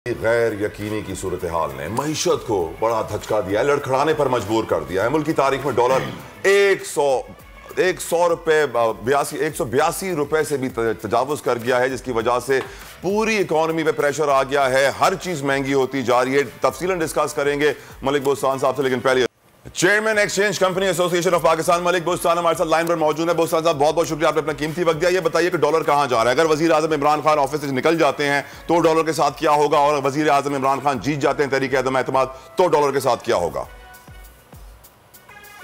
गैर यकीनी की सूरत हाल ने मईशत को बड़ा धचका दिया है, लड़खड़ाने पर मजबूर कर दिया है। मुल्क की तारीख में डॉलर 182 रुपए से भी तजावुज कर गया है, जिसकी वजह से पूरी इकोनॉमी पे प्रेशर आ गया है। हर चीज महंगी होती जा रही है। तफसीलन डिस्कस करेंगे मलिक बोस्तान साहब से, लेकिन पहले chairman Exchange Company Association of Pakistan Malik Bostan हमारे साथ लाइन पर मौजूद है। बोस्तान साहब, बहुत बहुत शुक्रिया, आपने अपना कीमती वक्त दिया। ये बताइए कि डॉलर कहां जा रहा है? अगर वजीर आजम इमरान खान ऑफिस से निकल जाते हैं तो डॉलर के साथ क्या होगा, और वजीर आजम इमरान खान जीत जाते हैं तहरीक अदम एतमाद तो डॉलर के साथ क्या होगा?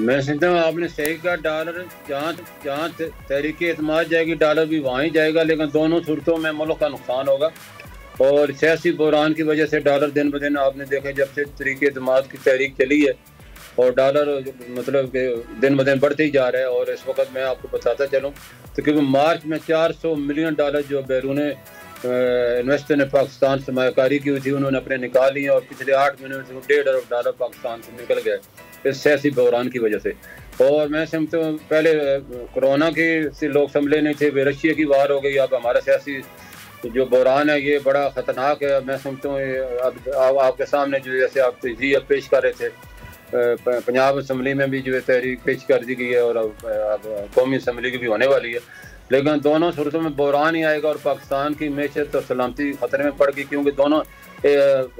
मैं समझता हूँ आपने सही कहा। डॉलर जहाँ तहरीक एतमाद जाएगी डॉलर भी वहीं जाएगा, लेकिन दोनों सूरतों में मुल्क का नुकसान होगा। और सियासी बहरान की वजह से डॉलर दिन ब दिन आपने देखा, जब से तहरीक एतमाद की तहरीक चली है और डॉलर मतलब कि दिन ब दिन बढ़ते ही जा रहा है। और इस वक्त मैं आपको बताता चलूँ तो क्योंकि मार्च में $400 मिलियन जो बैरून इन्वेस्टर ने पाकिस्तान से सरमायाकारी की हुई थी, उन्होंने अपने निकाल लिए और पिछले 8 महीने में $1.5 अरब पाकिस्तान से निकल गए इस सियासी बहरान की वजह से। और मैं समझता हूँ पहले कोरोना के से लोग संभले नहीं थे, रशिया की वार हो गई। अब हमारा सियासी जो बहरान है ये बड़ा ख़तरनाक है। मैं समझता हूँ अब आपके सामने जो जैसे आप तजज़िया पेश कर रहे थे, पंजाब असम्बली में भी जो है तहरीक पेश कर दी गई है और अब कौमी असम्बली की भी होने वाली है। लेकिन दोनों सूरतों में बहरान ही आएगा और पाकिस्तान की मैशत और सलामती खतरे में पड़ गई, क्योंकि दोनों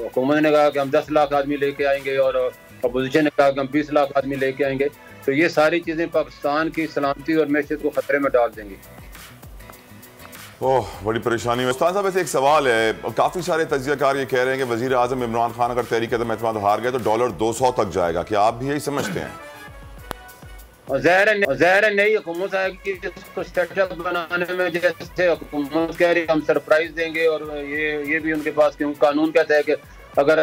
हुकूमत ने कहा कि हम 10 लाख आदमी लेके आएंगे और अपोजिशन ने कहा कि हम 20 लाख आदमी लेके आएंगे। तो ये सारी चीज़ें पाकिस्तान की सलामती और मैशत को खतरे में डाल देंगी। ओह, बड़ी परेशानी है। उस्ताद साहब, ऐसे एक सवाल है, काफ़ी सारे तज्जियाकार ये कह रहे हैं कि वज़ीर आज़म इमरान खान अगर तहरीक अदम एतमाद हार गए तो डॉलर 200 तक जाएगा। क्या आप भी यही समझते हैं? ज़ाहिर नई हुकूमत आएगी जिसको सेटअप बनाने में, जैसे हुकूमत कह रही है हम सरप्राइज देंगे, और ये भी उनके पास, क्योंकि कानून कहता है कि अगर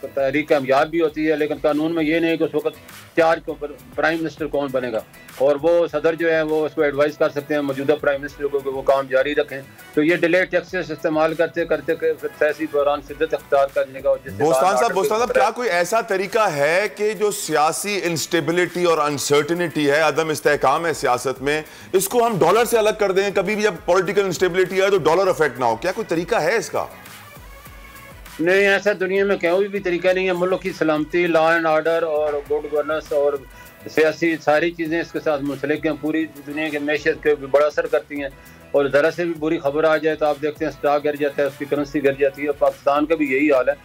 तहरीक कामयाब भी होती है, लेकिन कानून में ये नहीं कि उस वक्त चार्ज को प्राइम मिनिस्टर कौन बनेगा, और वो सदर जो है वो उसको एडवाइस कर सकते हैं मौजूदा प्राइम मिनिस्टर को कि वो काम जारी रखें। तो ये डिले टैक्सेस इस्तेमाल करते करते फिर सियासी दौरान शिद्दत अख्तियार करने का। बोस्तान साहब, क्या कोई ऐसा तरीका है कि जो सियासी इंस्टेबिलिटी और अनसर्टिनिटी है, अदम इस्तेहकाम है सियासत में, इसको हम डॉलर से अलग कर दें? कभी भी जब पॉलिटिकल इंस्टेबिलिटी आए तो डॉलर अफेक्ट ना हो, क्या कोई तरीका है इसका? नहीं, ऐसा दुनिया में कोई भी तरीका नहीं है। मुल्क की सलामती, लॉ एंड ऑर्डर और गुड गवर्नेंस और सियासी सारी चीज़ें इसके साथ मुंसलिक हैं। पूरी दुनिया की मैशत के भी बड़ा असर करती हैं, और ज़रा से भी बुरी खबर आ जाए तो आप देखते हैं स्टॉक गिर जाता है, उसकी करेंसी गिर जाती है। पाकिस्तान का भी यही हाल है,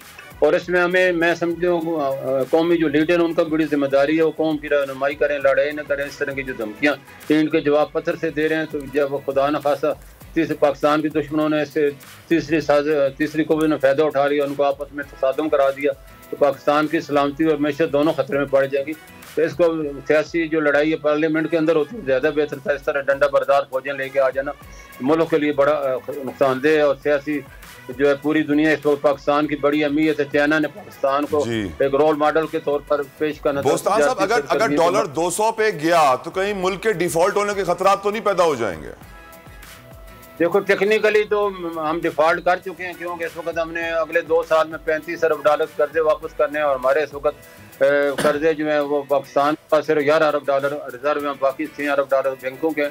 और इसमें हमें, मैं समझता हूँ कौमी जो लीडर हैं उनका बड़ी जिम्मेदारी है, वो कौम की रहनुमाई करें, लड़ाई न करें। इस तरह की जो धमकियाँ इनके जवाब पत्र से दे रहे हैं, तो जब खुदा न खासा पाकिस्तान के दुश्मनों ने इससे तीसरी कौम ने फ़ायदा उठा लिया, उनको आपस में तसादम करा दिया, तो पाकिस्तान की सलामती और मैशत दोनों खतरे में पड़ जाएगी। तो इसको सियासी जो लड़ाई है पार्लियामेंट के अंदर होती है, ज़्यादा बेहतर था। इस तरह डंडा बरदार फौजें लेके आ जाना मुल्क के लिए बड़ा नुकसानदेह है। और सियासी जो है पूरी दुनिया इस वक्त पाकिस्तान की बड़ी अहमियत है। चाइना ने पाकिस्तान को एक रोल मॉडल के तौर पर पेश करना। बोस्तान साहब, अगर डॉलर 200 पे गया तो कहीं मुल्क के डिफॉल्ट होने के खतरात तो नहीं पैदा हो जाएंगे? देखो, टेक्निकली तो हम डिफॉल्ट कर चुके हैं, क्योंकि इस वक्त हमने अगले 2 साल में $35 अरब कर्जे वापस करने हैं, और हमारे इस वक्त कर्जे जो है वो पाकिस्तान का सिर्फ $11 अरब रिजर्व में, बाकी $6 अरब बैंकों के।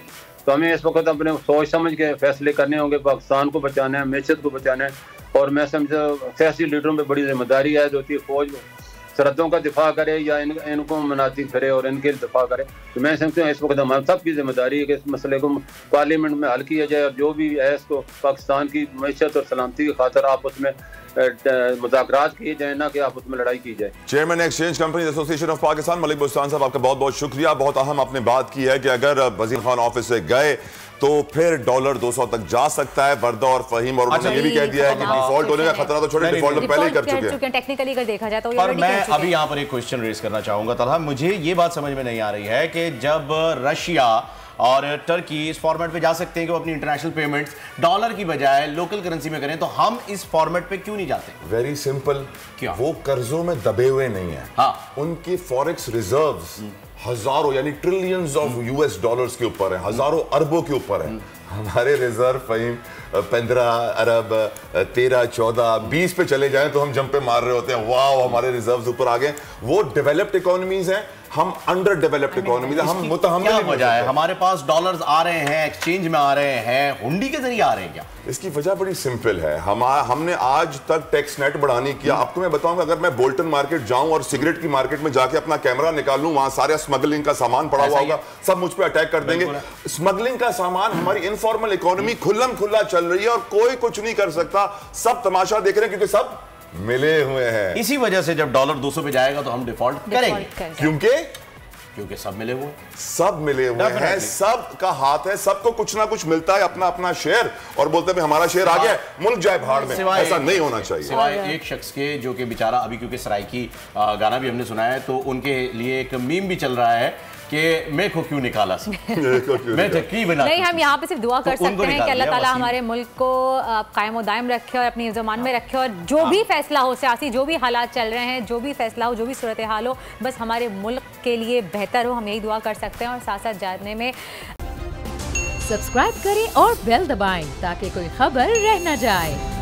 तो हमें इस वक्त अपने सोच समझ के फैसले करने होंगे। पाकिस्तान को बचाना है, मैशत को बचाना है, और मैं समझता सियासी लीडरों पर बड़ी जिम्मेदारी है जो होती है फौज सरहदों का दिफा करे या इनको मनाती करे और इनके दिफा करे। तो मैं समझता हूँ इस वक्त हमारे सबकी जिम्मेदारी है कि इस मसले को पार्लियामेंट में हल किया जाए, और जो भी है इसको पाकिस्तान की मैशत और सलामती की खातर आपस में मुज़ाकरात किए जाए, ना कि आपस में लड़ाई की जाए। Chairman Exchange Company Association of Pakistan Malik Bostan साहब, आपका बहुत बहुत शुक्रिया। बहुत अहम आपने बात की है कि अगर वजीर खान ऑफिस से गए तो फिर डॉलर 200 तक जा सकता है। बरदा और फहीम और उन्होंने ये भी कह दिया है कि डिफॉल्ट होने का खतरा तो छोटे डिफॉल्ट तो पहले ही कर चुके हैं टेक्निकली अगर देखा जाए तो। पर मैं अभी यहाँ पर एक क्वेश्चन रेज करना चाहूंगा तथा मुझे ये बात समझ में नहीं आ रही है कि जब रशिया और टर्की इस फॉर्मेट पे जा सकते हैं कि वो अपनी इंटरनेशनल पेमेंट्स डॉलर की बजाय लोकल करेंसी में करें, तो हम इस फॉर्मेट पे क्यों नहीं जाते? वेरी सिंपल, क्यों? वो कर्जों में दबे हुए नहीं है। हाँ, उनकी फॉरेक्स रिजर्व्स हजारों यानी ट्रिलियंस ऑफ US डॉलर्स के ऊपर है, हजारों अरबों के ऊपर है। हमारे रिजर्व फहीम 15 अरब 13 14 20 पे चले जाएं तो हम जंपे मार रहे होते हैं, वाह हमारे रिजर्व्स ऊपर आ गए। वो डेवलप्ड इकोनॉमीज हैं, हम अंडर डेवलप्ड इकोनॉमी, हम क्या वजह है? हमारे पास डॉलर्स आ रहे हैं, एक्सचेंज में आ रहे हैं, हुंडी के जरिए आ रहे हैं क्या? इसकी वजह बड़ी सिंपल है। हमने आज तक टैक्स नेट बढ़ा नहीं किया। आपको मैं बताऊंगा, अगर मैं बोल्टन मार्केट जाऊं और सिगरेट की मार्केट में जाके अपना कैमरा निकालूं, वहां सारे स्मगलिंग का सामान पड़ा हुआ होगा, सब मुझ पे अटैक कर देंगे। स्मगलिंग का सामान, हमारी इनफॉर्मल इकोनॉमी खुल्लम खुल्ला चल रही है और कोई कुछ नहीं कर सकता। सब तमाशा देख रहे हैं क्योंकि सब मिले हुए हैं। इसी वजह से जब डॉलर 200 पे जाएगा तो हम डिफॉल्ट करेंगे, क्योंकि सब मिले हुए हैं, सब का हाथ है, सबको कुछ ना कुछ मिलता है, अपना अपना शेयर, और बोलते हैं हमारा शेयर आ गया, मुल्क जाए भाड़ में। ऐसा नहीं होना चाहिए। सिवाय एक शख्स के जो कि बेचारा अभी, क्योंकि सराइकी गाना भी हमने सुना है, तो उनके लिए एक मीम भी चल रहा है कि मैं को क्यों निकाला मैं बना नहीं, हम यहाँ पे सिर्फ दुआ कर सकते हैं कि अल्लाह ताला हमारे मुल्क को कायम दायम रखे और अपनी ज़मान में रखे, और जो भी फैसला हो सियासी, जो भी हालात चल रहे हैं, जो भी फैसला हो, जो भी सूरत हाल हो, बस हमारे मुल्क के लिए बेहतर हो, हम यही दुआ कर सकते हैं। और साथ साथ जानने में सब्सक्राइब करें और बेल दबाएं ताकि कोई खबर रह न जाए।